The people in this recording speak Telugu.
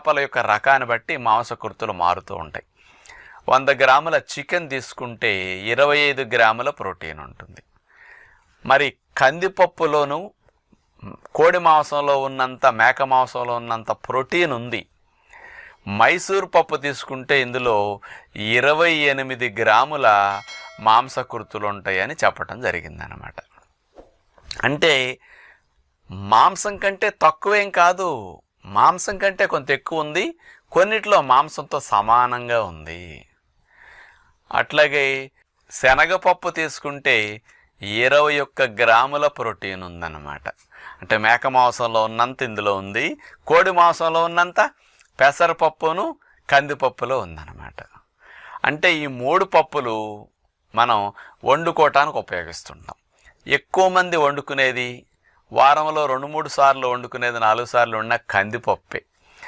చేపల యొక్క రకాన్ని బట్టి మాంసకృతులు మారుతూ ఉంటాయి. 100 గ్రాముల చికెన్ తీసుకుంటే 25 గ్రాముల ప్రోటీన్ ఉంటుంది. మరి కందిపప్పులోను కోడి మాంసంలో ఉన్నంత మేక మాంసంలో ఉన్నంత ప్రోటీన్ ఉంది. మైసూర్ పప్పు తీసుకుంటే ఇందులో 28 గ్రాముల మాంసకృతులు ఉంటాయని చెప్పటం జరిగిందనమాట. అంటే మాంసం కంటే తక్కువేం కాదు, మాంసం కంటే కొంత ఎక్కువ ఉంది, కొన్నిట్లో మాంసంతో సమానంగా ఉంది. అట్లాగే శనగపప్పు తీసుకుంటే 21 గ్రాముల ప్రోటీన్ ఉందన్నమాట. అంటే మేక మాంసంలో ఉన్నంత ఇందులో ఉంది, కోడి మాంసంలో ఉన్నంత పెసరపప్పును కందిపప్పులో ఉందన్నమాట. అంటే ఈ 3 పప్పులు మనం వండుకోవటానికి ఉపయోగిస్తుంటాం. ఎక్కువ మంది వండుకునేది, వారంలో 2-3 సార్లు వండుకునేది, 4 సార్లు ఉన్న కందిపప్పే.